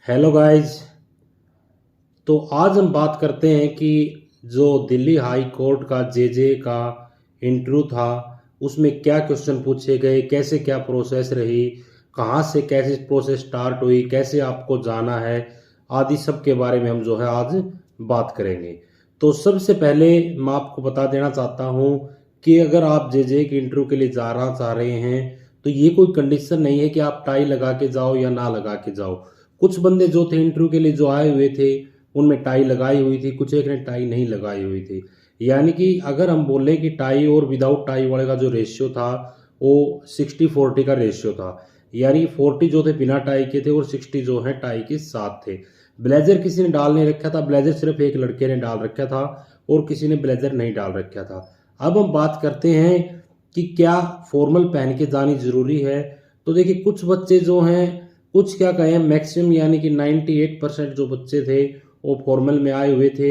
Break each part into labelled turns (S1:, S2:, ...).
S1: Hello guys. तो आज हम बात करते हैं कि जो दिल्ली हाई कोर्ट का जेजे का इंटरव्यू था उसमें क्या क्वेश्चन पूछे गए, कैसे क्या प्रोसेस रही, कहाँ से कैसे प्रोसेस स्टार्ट हुई, कैसे आपको जाना है, आदि सब के बारे में हम जो है आज बात करेंगे। तो सबसे पहले मैं आपको बता देना चाहता हूँ कि अगर आप जेजे के इंटरव्यू के लिए जाना चाह रहे हैं तो ये कोई कंडीशन नहीं है कि आप टाई लगा के जाओ या ना लगा के जाओ। कुछ बंदे जो थे इंटरव्यू के लिए जो आए हुए थे उनमें टाई लगाई हुई थी, कुछ एक ने टाई नहीं लगाई हुई थी। यानी कि अगर हम बोले कि टाई और विदाउट टाई वाले का जो रेशियो था वो 60-40 का रेशियो था। यानी 40 जो थे बिना टाई के थे और 60 जो है टाई के साथ थे। ब्लेजर किसी ने डाल नहीं रखा था, ब्लेजर सिर्फ एक लड़के ने डाल रखा था और किसी ने ब्लेजर नहीं डाल रखा था। अब हम बात करते हैं कि क्या फॉर्मल पहन के जानी जरूरी है। तो देखिए कुछ बच्चे जो हैं, कुछ क्या कहें, मैक्सिमम यानी कि 98% जो बच्चे थे वो फॉर्मल में आए हुए थे।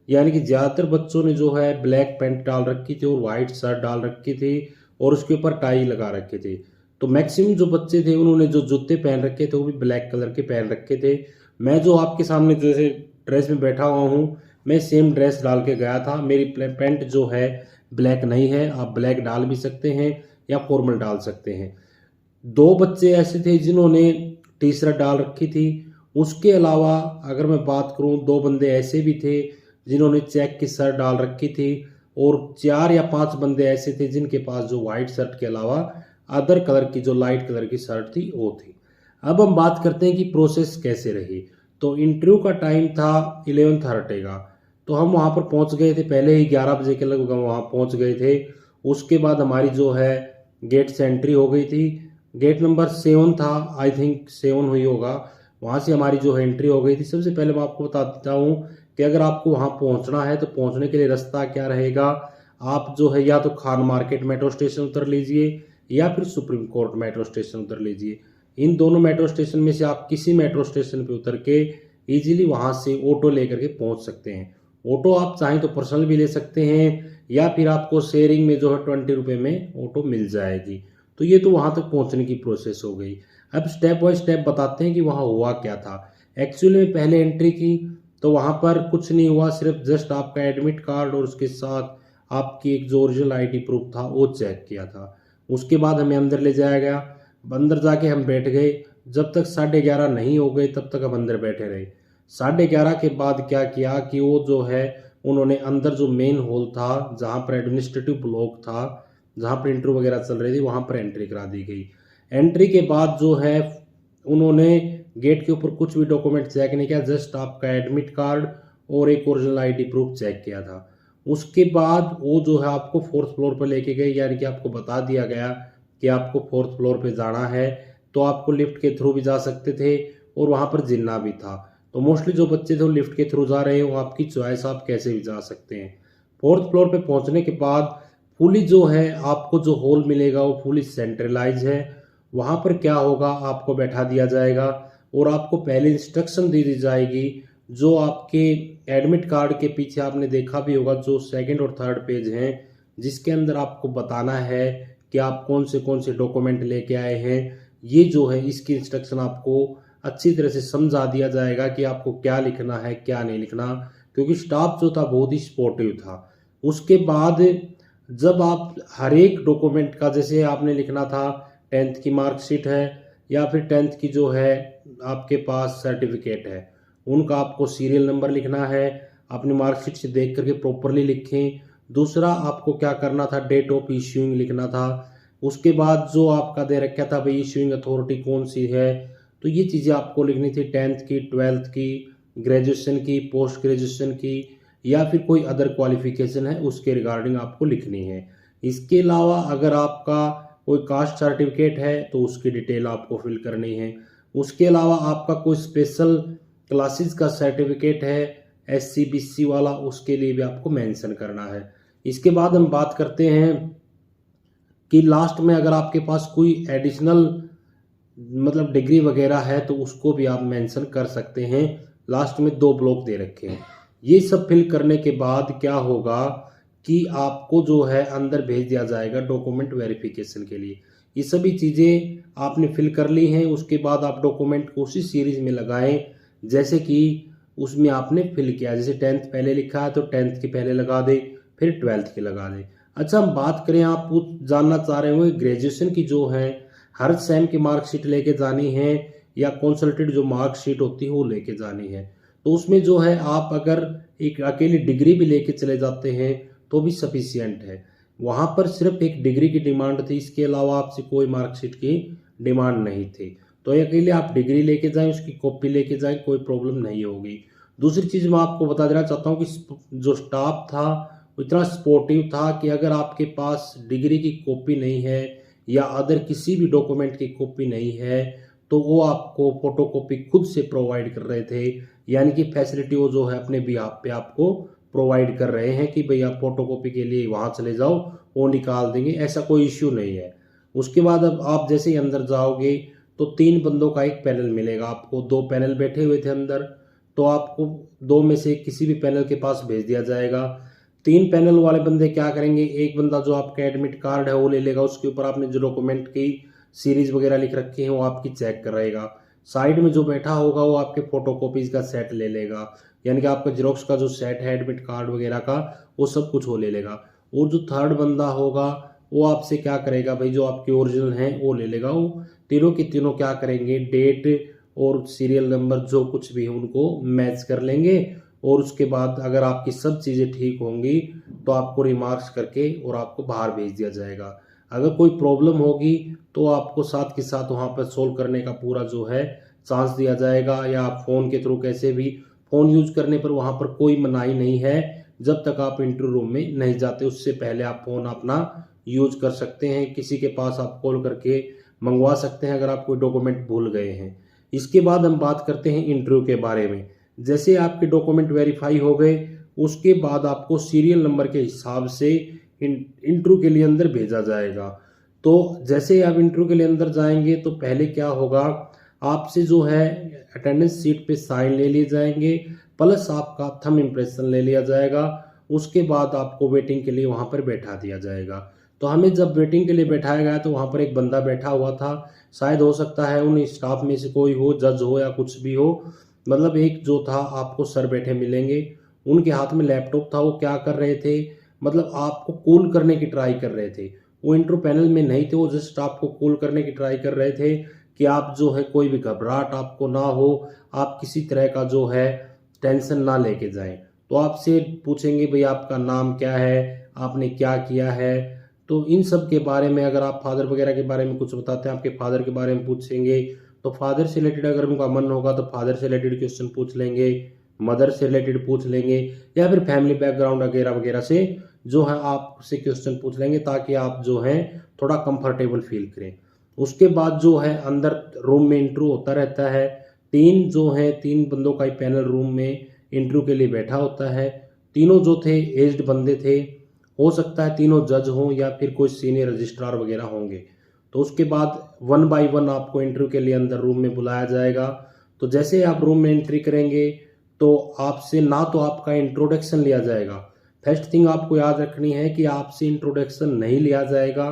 S1: यानी कि ज़्यादातर बच्चों ने जो है ब्लैक पैंट डाल रखी थी और वाइट शर्ट डाल रखी थी और उसके ऊपर टाई लगा रखे थे। तो मैक्सिमम जो बच्चे थे उन्होंने जो जूते पहन रखे थे वो भी ब्लैक कलर के पहन रखे थे। मैं जो आपके सामने जैसे ड्रेस में बैठा हुआ हूँ, मैं सेम ड्रेस डाल के गया था। मेरी पैंट जो है ब्लैक नहीं है, आप ब्लैक डाल भी सकते हैं या फॉर्मल डाल सकते हैं। दो बच्चे ऐसे थे जिन्होंने टी शर्ट डाल रखी थी। उसके अलावा अगर मैं बात करूं, दो बंदे ऐसे भी थे जिन्होंने चेक की शर्ट डाल रखी थी और 4 या 5 बंदे ऐसे थे जिनके पास जो व्हाइट शर्ट के अलावा अदर कलर की जो लाइट कलर की शर्ट थी वो थी। अब हम बात करते हैं कि प्रोसेस कैसे रही। तो इंटरव्यू का टाइम था 11:30 का। तो हम वहाँ पर पहुँच गए थे पहले ही 11 बजे के लगभग हम वहाँ पहुँच गए थे। उसके बाद हमारी जो है गेट से एंट्री हो गई थी। गेट नंबर 7 था, आई थिंक 7 हुई होगा। वहाँ से हमारी जो है एंट्री हो गई थी। सबसे पहले मैं आपको बता देता हूँ कि अगर आपको वहाँ पहुँचना है तो पहुँचने के लिए रास्ता क्या रहेगा। आप जो है या तो खान मार्केट मेट्रो स्टेशन उतर लीजिए या फिर सुप्रीम कोर्ट मेट्रो स्टेशन उतर लीजिए। इन दोनों मेट्रो स्टेशन में से आप किसी मेट्रो स्टेशन पे उतर के इजीली वहाँ से ऑटो लेकर के पहुँच सकते हैं। ऑटो आप चाहें तो पर्सनल भी ले सकते हैं या फिर आपको शेयरिंग में जो है 20 रुपये में ऑटो मिल जाएगी। तो ये तो वहाँ तक पहुँचने की प्रोसेस हो गई। अब स्टेप बाय स्टेप बताते हैं कि वहाँ हुआ क्या था। एक्चुअली में पहले एंट्री की तो वहाँ पर कुछ नहीं हुआ, सिर्फ जस्ट आपका एडमिट कार्ड और उसके साथ आपकी एक जो ओरिजिनल आईडी प्रूफ था वो चेक किया था। उसके बाद हमें अंदर ले जाया गया। अंदर जाके हम बैठ गए। जब तक 11:30 नहीं हो गए तब तक हम अंदर बैठे रहे। 11:30 के बाद क्या किया कि वो जो है उन्होंने अंदर जो मेन हॉल था जहाँ पर एडमिनिस्ट्रेटिव ब्लॉक था, जहाँ पर इंटरव्यू वगैरह चल रही थी, वहाँ पर एंट्री करा दी गई। एंट्री के बाद जो है उन्होंने गेट के ऊपर कुछ भी डॉक्यूमेंट चेक नहीं किया, जस्ट आपका एडमिट कार्ड और एक ओरिजिनल आईडी प्रूफ चेक किया था। उसके बाद वो जो है आपको 4th फ्लोर पर लेके गए। यानी कि आपको बता दिया गया कि आपको 4th फ्लोर पे जाना है। तो आपको लिफ्ट के थ्रू भी जा सकते थे और वहाँ पर जिन्ना भी था। तो मोस्टली जो बच्चे थे वो लिफ्ट के थ्रू जा रहे हैं, वो आपकी चॉइस, आप कैसे भी जा सकते हैं। 4th फ्लोर पे पहुँचने के बाद फुली जो है आपको जो हॉल मिलेगा वो फुली सेंट्रलाइज है। वहाँ पर क्या होगा, आपको बैठा दिया जाएगा और आपको पहले इंस्ट्रक्शन दे दी जाएगी जो आपके एडमिट कार्ड के पीछे आपने देखा भी होगा, जो 2nd और 3rd पेज हैं, जिसके अंदर आपको बताना है कि आप कौन से डॉक्यूमेंट लेके आए हैं। ये जो है इसकी इंस्ट्रक्शन आपको अच्छी तरह से समझा दिया जाएगा कि आपको क्या लिखना है क्या नहीं लिखना, क्योंकि स्टाफ जो था बहुत ही सपोर्टिव था। उसके बाद जब आप हर एक डॉक्यूमेंट का, जैसे आपने लिखना था 10th की मार्कशीट है या फिर 10th की जो है आपके पास सर्टिफिकेट है, उनका आपको सीरियल नंबर लिखना है। अपनी मार्कशीट से देख करके प्रॉपरली लिखें। दूसरा आपको क्या करना था, डेट ऑफ इश्यूइंग लिखना था। उसके बाद जो आपका दे रखा था भाई इश्यूइंग अथॉरिटी कौन सी है, तो ये चीज़ें आपको लिखनी थी। 10th की, 12th की, ग्रेजुएशन की, पोस्ट ग्रेजुएशन की या फिर कोई अदर क्वालिफिकेशन है उसके रिगार्डिंग आपको लिखनी है। इसके अलावा अगर आपका कोई कास्ट सर्टिफिकेट है तो उसकी डिटेल आपको फिल करनी है। उसके अलावा आपका कोई स्पेशल क्लासेस का सर्टिफिकेट है SC BC वाला, उसके लिए भी आपको मेंशन करना है। इसके बाद हम बात करते हैं कि लास्ट में अगर आपके पास कोई एडिशनल मतलब डिग्री वगैरह है तो उसको भी आप मेंशन कर सकते हैं। लास्ट में 2 ब्लॉक दे रखे हैं। ये सब फिल करने के बाद क्या होगा कि आपको जो है अंदर भेज दिया जाएगा डॉक्यूमेंट वेरिफिकेशन के लिए। ये सभी चीज़ें आपने फिल कर ली हैं। उसके बाद आप डॉक्यूमेंट को उसी सीरीज में लगाएं जैसे कि उसमें आपने फिल किया, जैसे 10th पहले लिखा है तो 10th के पहले लगा दे, फिर 12th के लगा दे। अच्छा, हम बात करें, आप जानना चाह रहे होंगे ग्रेजुएशन की जो है हर सेम की मार्कशीट लेके जानी है या कंसल्टेड जो मार्कशीट होती है वो लेके जानी है। तो उसमें जो है आप अगर एक अकेली डिग्री भी लेके चले जाते हैं तो भी सफिशियंट है। वहां पर सिर्फ एक डिग्री की डिमांड थी, इसके अलावा आपसे कोई मार्कशीट की डिमांड नहीं थी। तो ये अकेले आप डिग्री लेके जाएं, उसकी कॉपी लेके जाएं, कोई प्रॉब्लम नहीं होगी। दूसरी चीज मैं आपको बता देना चाहता हूँ कि जो स्टाफ था वो इतना सपोर्टिव था कि अगर आपके पास डिग्री की कॉपी नहीं है या अदर किसी भी डॉक्यूमेंट की कॉपी नहीं है तो वो आपको फोटोकॉपी खुद से प्रोवाइड कर रहे थे। यानी कि फैसिलिटी वो जो है अपने बिहाफ पे आपको प्रोवाइड कर रहे हैं कि भाई आप फोटोकॉपी के लिए वहां चले जाओ, वो निकाल देंगे, ऐसा कोई इश्यू नहीं है। उसके बाद अब आप जैसे ही अंदर जाओगे तो 3 बंदों का एक पैनल मिलेगा आपको। 2 पैनल बैठे हुए थे अंदर, तो आपको 2 में से किसी भी पैनल के पास भेज दिया जाएगा। 3 पैनल वाले बंदे क्या करेंगे, एक बंदा जो आपका एडमिट कार्ड है वो ले लेगा, उसके ऊपर आपने जो डॉक्यूमेंट की सीरीज वगैरह लिख रखी है वो आपकी चेक करेगा। साइड में जो बैठा होगा वो आपके फोटोकॉपीज का सेट ले लेगा, यानी कि आपका जेरोक्स का जो सेट है एडमिट कार्ड वगैरह का वो सब कुछ वो ले लेगा। और जो थर्ड बंदा होगा वो आपसे क्या करेगा भाई, जो आपके ओरिजिनल हैं वो ले लेगा। वो तीनों की तीनों क्या करेंगे, डेट और सीरियल नंबर जो कुछ भी है उनको मैच कर लेंगे। और उसके बाद अगर आपकी सब चीज़ें ठीक होंगी तो आपको रिमार्क्स करके और आपको बाहर भेज दिया जाएगा। अगर कोई प्रॉब्लम होगी तो आपको साथ के साथ वहाँ पर सोल्व करने का पूरा जो है चांस दिया जाएगा, या आप फ़ोन के थ्रू कैसे भी, फ़ोन यूज करने पर वहाँ पर कोई मनाही नहीं है जब तक आप इंटरव्यू रूम में नहीं जाते, उससे पहले आप फ़ोन अपना यूज कर सकते हैं। किसी के पास आप कॉल करके मंगवा सकते हैं अगर आप कोई डॉक्यूमेंट भूल गए हैं। इसके बाद हम बात करते हैं इंटरव्यू के बारे में। जैसे आपके डॉक्यूमेंट वेरीफाई हो गए उसके बाद आपको सीरियल नंबर के हिसाब से इंटरव्यू के लिए अंदर भेजा जाएगा। तो जैसे आप इंटरव्यू के लिए अंदर जाएंगे तो पहले क्या होगा, आपसे जो है अटेंडेंस शीट पे साइन ले लिए जाएंगे, प्लस आपका थंब इम्प्रेशन ले लिया जाएगा। उसके बाद आपको वेटिंग के लिए वहां पर बैठा दिया जाएगा। तो हमें जब वेटिंग के लिए बैठाया गया तो वहां पर एक बंदा बैठा हुआ था, शायद हो सकता है उन स्टाफ में से कोई हो, जज हो या कुछ भी हो। मतलब एक जो था आपको सर बैठे मिलेंगे, उनके हाथ में लैपटॉप था। वो क्या कर रहे थे, मतलब आपको कूल करने की ट्राई कर रहे थे। वो इंटरव्यू पैनल में नहीं थे, वो जस्ट आपको कूल करने की ट्राई कर रहे थे कि आप जो है कोई भी घबराहट आपको ना हो, आप किसी तरह का जो है टेंशन ना लेके जाएं। तो आपसे पूछेंगे भाई आपका नाम क्या है, आपने क्या किया है। तो इन सब के बारे में, अगर आप फादर वगैरह के बारे में कुछ बताते हैं, आपके फादर के बारे में पूछेंगे। तो फादर से रिलेटेड अगर उनका मन होगा तो फादर से रिलेटेड क्वेश्चन पूछ लेंगे, मदर से रिलेटेड पूछ लेंगे, या फिर फैमिली बैकग्राउंड वगैरह वगैरह से जो है आपसे क्वेश्चन पूछ लेंगे, ताकि आप जो है थोड़ा कंफर्टेबल फील करें। उसके बाद जो है अंदर रूम में इंटरव्यू होता रहता है। 3 बंदों का ही पैनल रूम में इंटरव्यू के लिए बैठा होता है। तीनों जो थे एज्ड बंदे थे, हो सकता है तीनों जज हों या फिर कोई सीनियर रजिस्ट्रार वगैरह होंगे। तो उसके बाद 1 बाय 1 आपको इंटरव्यू के लिए अंदर रूम में बुलाया जाएगा। तो जैसे आप रूम में एंट्री करेंगे तो आपसे ना तो आपका इंट्रोडक्शन लिया जाएगा। फर्स्ट थिंग आपको याद रखनी है कि आपसे इंट्रोडक्शन नहीं लिया जाएगा,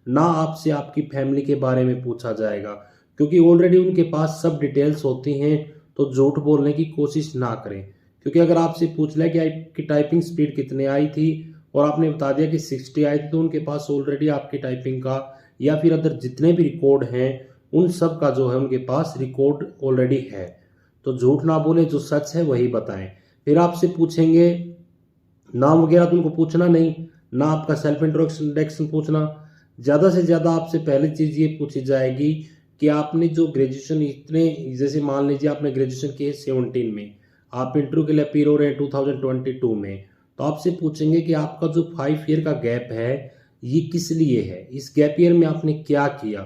S1: ना आपसे आपकी फैमिली के बारे में पूछा जाएगा, क्योंकि ऑलरेडी उनके पास सब डिटेल्स होती हैं। तो झूठ बोलने की कोशिश ना करें, क्योंकि अगर आपसे पूछ लिया कि आपकी टाइपिंग स्पीड कितने आई थी और आपने बता दिया कि 60 आई थी, तो उनके पास ऑलरेडी आपकी टाइपिंग का या फिर अदर जितने भी रिकॉर्ड हैं उन सब का जो है उनके पास रिकॉर्ड ऑलरेडी है। तो झूठ ना बोले, जो सच है वही बताएं। फिर आपसे पूछेंगे नाम वगैरह, तो उनको पूछना नहीं, ना आपका सेल्फ इंट्रोडक्शन पूछना। ज़्यादा से ज़्यादा आपसे पहली चीज़ ये पूछी जाएगी कि आपने जो ग्रेजुएशन इतने, जैसे मान लीजिए आपने ग्रेजुएशन की है 17 में, आप इंटरव्यू के लिए अपीयर हो रहे हैं 2022 में, तो आपसे पूछेंगे कि आपका जो 5 ईयर का गैप है ये किस लिए है, इस गैप ईयर में आपने क्या किया।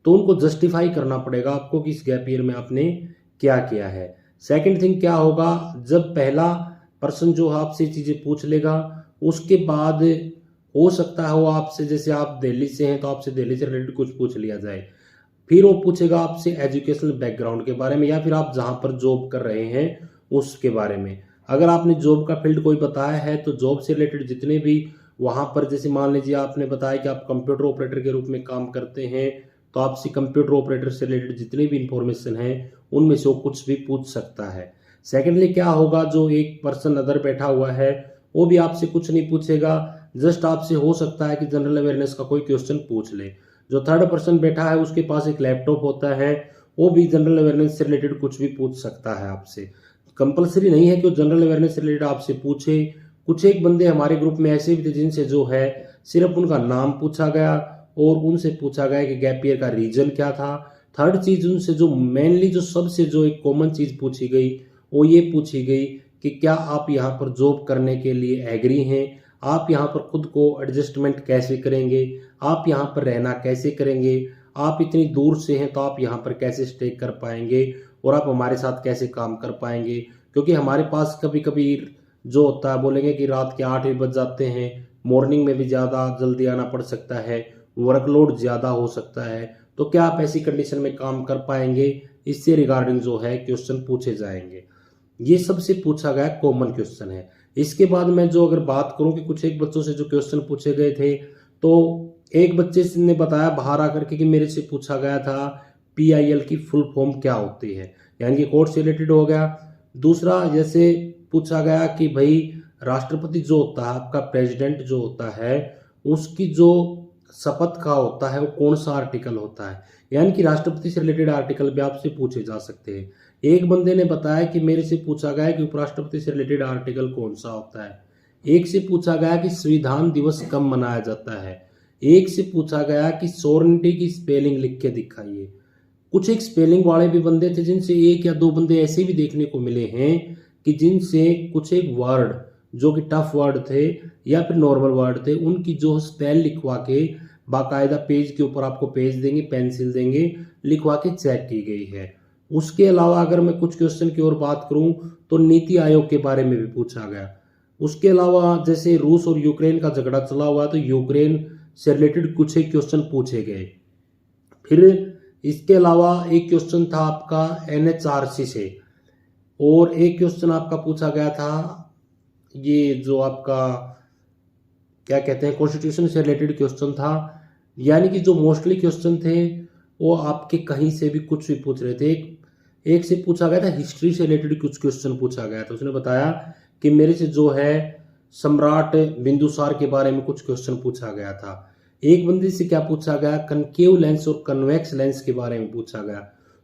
S1: तो उनको जस्टिफाई करना पड़ेगा आपको कि इस गैप ईयर में आपने क्या किया है। सेकंड थिंग क्या होगा, जब पहला पर्सन जो आपसे चीज़ें पूछ लेगा, उसके बाद हो सकता है वो आपसे, जैसे आप दिल्ली से हैं तो आपसे दिल्ली से रिलेटेड कुछ पूछ लिया जाए। फिर वो पूछेगा आपसे एजुकेशनल बैकग्राउंड के बारे में, या फिर आप जहाँ पर जॉब कर रहे हैं उसके बारे में। अगर आपने जॉब का फील्ड कोई बताया है तो जॉब से रिलेटेड जितने भी वहाँ पर, जैसे मान लीजिए आपने बताया कि आप कंप्यूटर ऑपरेटर के रूप में काम करते हैं, तो आपसे कंप्यूटर ऑपरेटर से रिलेटेड जितनी भी इंफॉर्मेशन है उनमें से वो कुछ भी पूछ सकता है। सेकेंडली क्या होगा, जो एक पर्सन अदर बैठा हुआ है वो भी आपसे कुछ नहीं पूछेगा, जस्ट आपसे हो सकता है कि जनरल अवेयरनेस का कोई क्वेश्चन पूछ ले। जो थर्ड पर्सन बैठा है उसके पास एक लैपटॉप होता है, वो भी जनरल अवेयरनेस से रिलेटेड कुछ भी पूछ सकता है आपसे। कंपलसरी नहीं है कि वो जनरल अवेयरनेस से रिलेटेड आपसे पूछे। कुछ एक बंदे हमारे ग्रुप में ऐसे भी थे जिनसे जो है सिर्फ उनका नाम पूछा गया और उनसे पूछा गया कि गैप ईयर का रीजन क्या था। थर्ड चीज उनसे जो मेनली जो सबसे जो एक कॉमन चीज पूछी गई वो ये पूछी गई कि क्या आप यहाँ पर जॉब करने के लिए एग्री हैं, आप यहाँ पर खुद को एडजस्टमेंट कैसे करेंगे, आप यहाँ पर रहना कैसे करेंगे, आप इतनी दूर से हैं तो आप यहाँ पर कैसे स्टे कर पाएंगे और आप हमारे साथ कैसे काम कर पाएंगे। क्योंकि हमारे पास कभी कभी जो होता है बोलेंगे कि रात के 8 बज जाते हैं, मॉर्निंग में भी ज़्यादा जल्दी आना पड़ सकता है, वर्कलोड ज़्यादा हो सकता है, तो क्या आप ऐसी कंडीशन में काम कर पाएंगे, इससे रिगार्डिंग जो है क्वेश्चन पूछे जाएंगे। ये सबसे पूछा गया कॉमन क्वेश्चन है। इसके बाद मैं जो अगर बात करूं कि कुछ एक बच्चों से जो क्वेश्चन पूछे गए थे, तो एक बच्चे ने बताया बाहर आकर के कि मेरे से पूछा गया था PIL की फुल फॉर्म क्या होती है, यानी कि कोर्ट से रिलेटेड हो गया। दूसरा जैसे पूछा गया कि भाई राष्ट्रपति जो होता है, आपका प्रेसिडेंट जो होता है, उसकी जो शपथ का होता है वो कौन सा आर्टिकल होता है, यानी कि राष्ट्रपति से रिलेटेड आर्टिकल भी आपसे पूछे जा सकते हैं। एक बंदे ने बताया कि मेरे से पूछा गया कि उपराष्ट्रपति से रिलेटेड आर्टिकल कौन सा होता है। एक से पूछा गया कि संविधान दिवस कब मनाया जाता है। एक से पूछा गया कि सॉवरेनिटी की स्पेलिंग लिख के दिखाइए। कुछ एक स्पेलिंग वाले भी बंदे थे, जिनसे एक या दो बंदे ऐसे भी देखने को मिले हैं कि जिनसे कुछ एक वर्ड जो कि टफ वर्ड थे या फिर नॉर्मल वर्ड थे, उनकी जो स्पेल लिखवा के बाकायदा पेज के ऊपर आपको पेज देंगे, पेंसिल देंगे, लिखवा के चेक की गई है। उसके अलावा अगर मैं कुछ क्वेश्चन की और बात करूं तो नीति आयोग के बारे में भी पूछा गया। उसके अलावा जैसे रूस और यूक्रेन का झगड़ा चला हुआ तो यूक्रेन से रिलेटेड कुछ एक क्वेश्चन पूछे गए। फिर इसके अलावा एक क्वेश्चन था आपका NHRC से, और एक क्वेश्चन आपका पूछा गया था ये जो आपका क्या कहते हैं कॉन्स्टिट्यूशन से रिलेटेड क्वेश्चन था। यानी कि जो मोस्टली क्वेश्चन थे वो आपके कहीं से भी कुछ भी पूछ रहे थे। एक से पूछा गया था हिस्ट्री से रिलेटेड कुछ क्वेश्चन पूछा गया था। उसने बताया कि मेरे से जो है सम्राट बिंदुसार के बारे में कुछ क्वेश्चन पूछा गया था। एक बंदे से क्या पूछा गया, कनकेव लेंस और कन्वेक्स लेंस के बारे में पूछा गया।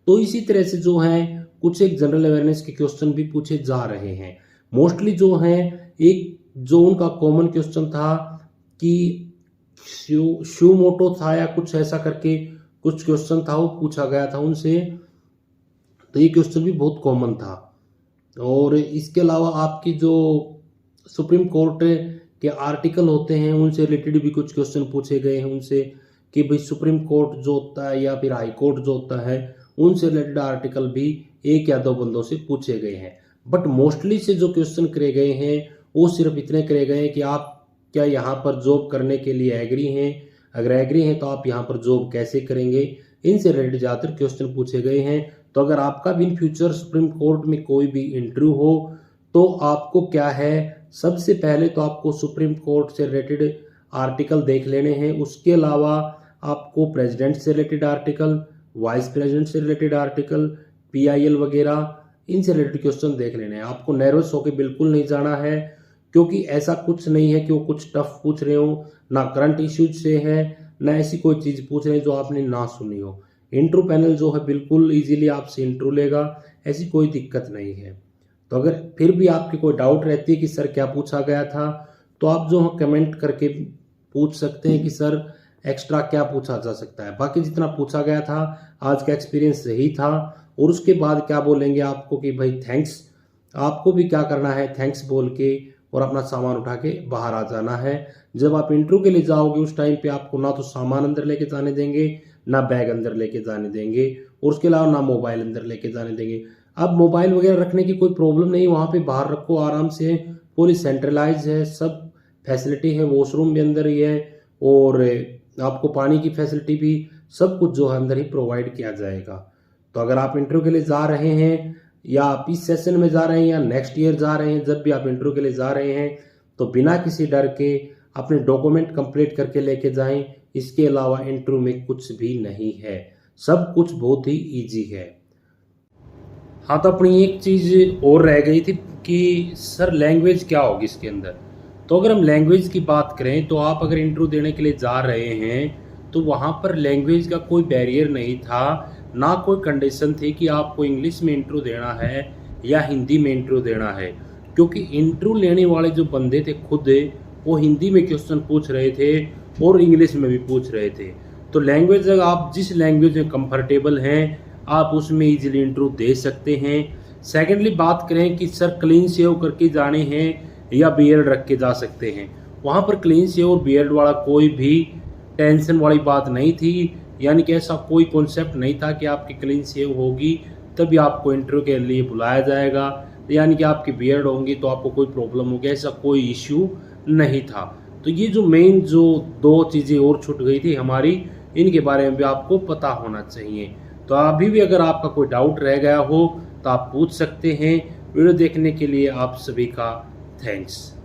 S1: तो इसी तरह से जो है कुछ एक जनरल अवेयरनेस के क्वेश्चन भी पूछे जा रहे हैं। मोस्टली जो है एक जो उनका कॉमन क्वेश्चन था कि शिव मोटो था या कुछ ऐसा करके कुछ क्वेश्चन था, वो पूछा गया था उनसे। तो ये क्वेश्चन भी बहुत कॉमन था। और इसके अलावा आपकी जो सुप्रीम कोर्ट के आर्टिकल होते हैं उनसे रिलेटेड भी कुछ क्वेश्चन पूछे गए हैं उनसे कि भाई सुप्रीम कोर्ट जो होता है या फिर हाई कोर्ट जो होता है उनसे रिलेटेड आर्टिकल भी एक या दो बंदों से पूछे गए हैं। बट मोस्टली से जो क्वेश्चन करे गए हैं वो सिर्फ इतने करे गए हैं कि आप क्या यहाँ पर जॉब करने के लिए एग्री हैं, अगर एग्री हैं तो आप यहाँ पर जॉब कैसे करेंगे, इनसे रिलेटेड ज़्यादातर क्वेश्चन पूछे गए हैं। तो अगर आपका भी इन फ्यूचर सुप्रीम कोर्ट में कोई भी इंटरव्यू हो तो आपको क्या है, सबसे पहले तो आपको सुप्रीम कोर्ट से रिलेटेड आर्टिकल देख लेने हैं। उसके अलावा आपको प्रेसिडेंट से रिलेटेड आर्टिकल, वाइस प्रेसिडेंट से रिलेटेड आर्टिकल, PIL वगैरह इनसे रिलेटेड क्वेश्चन देख लेने हैं। आपको नर्वस होकर बिल्कुल नहीं जाना है, क्योंकि ऐसा कुछ नहीं है कि वो कुछ टफ पूछ रहे हो, ना करंट इश्यूज से है, ना ऐसी कोई चीज पूछ रहे हैं जो आपने ना सुनी हो। इंटरव्यू पैनल जो है बिल्कुल इजीली आपसे इंटरव्यू लेगा, ऐसी कोई दिक्कत नहीं है। तो अगर फिर भी आपकी कोई डाउट रहती है कि सर क्या पूछा गया था, तो आप जो है कमेंट करके पूछ सकते हैं कि सर एक्स्ट्रा क्या पूछा जा सकता है। बाकी जितना पूछा गया था आज का एक्सपीरियंस सही था। और उसके बाद क्या बोलेंगे आपको कि भाई थैंक्स, आपको भी क्या करना है थैंक्स बोल के और अपना सामान उठा के बाहर आ जाना है। जब आप इंटरव्यू के लिए जाओगे उस टाइम पे आपको ना तो सामान अंदर लेके जाने देंगे, ना बैग अंदर लेके जाने देंगे, और उसके अलावा ना मोबाइल अंदर लेके जाने देंगे। अब मोबाइल वगैरह रखने की कोई प्रॉब्लम नहीं, वहाँ पे बाहर रखो आराम से, पूरी सेंट्रलाइज है, सब फैसिलिटी है, वॉशरूम भी अंदर ही है और आपको पानी की फैसिलिटी भी सब कुछ जो है अंदर ही प्रोवाइड किया जाएगा। तो अगर आप इंटरव्यू के लिए जा रहे हैं या आप इस सेशन में जा रहे हैं या नेक्स्ट ईयर जा रहे हैं, जब भी आप इंटरव्यू के लिए जा रहे हैं तो बिना किसी डर के अपने डॉक्यूमेंट कंप्लीट करके लेके जाएं। इसके अलावा इंटरव्यू में कुछ भी नहीं है, सब कुछ बहुत ही इजी है। हाँ, तो अपनी एक चीज़ और रह गई थी कि सर लैंग्वेज क्या होगी इसके अंदर। तो अगर हम लैंग्वेज की बात करें तो आप अगर इंटरव्यू देने के लिए जा रहे हैं तो वहाँ पर लैंग्वेज का कोई बैरियर नहीं था, ना कोई कंडीशन थी कि आपको इंग्लिश में इंटरव्यू देना है या हिंदी में इंटरव्यू देना है, क्योंकि इंटरव्यू लेने वाले जो बंदे थे खुद वो हिंदी में क्वेश्चन पूछ रहे थे और इंग्लिश में भी पूछ रहे थे। तो लैंग्वेज अगर आप जिस लैंग्वेज में कंफर्टेबल हैं आप उसमें इजीली इंटरव्यू दे सकते हैं। सेकेंडली बात करें कि सर क्लीन शेव करके जाने हैं या बियर्ड रख के जा सकते हैं, वहाँ पर क्लीन शेव और बियर्ड वाला कोई भी टेंशन वाली बात नहीं थी, यानी कि ऐसा कोई कॉन्सेप्ट नहीं था कि आपकी क्लीन शेव होगी तभी आपको इंटरव्यू के लिए बुलाया जाएगा, यानी कि आपकी बियर्ड होंगी तो आपको कोई प्रॉब्लम होगी, ऐसा कोई इश्यू नहीं था। तो ये जो मेन जो दो चीज़ें और छूट गई थी हमारी, इनके बारे में भी आपको पता होना चाहिए। तो अभी भी अगर आपका कोई डाउट रह गया हो तो आप पूछ सकते हैं। वीडियो देखने के लिए आप सभी का थैंक्स।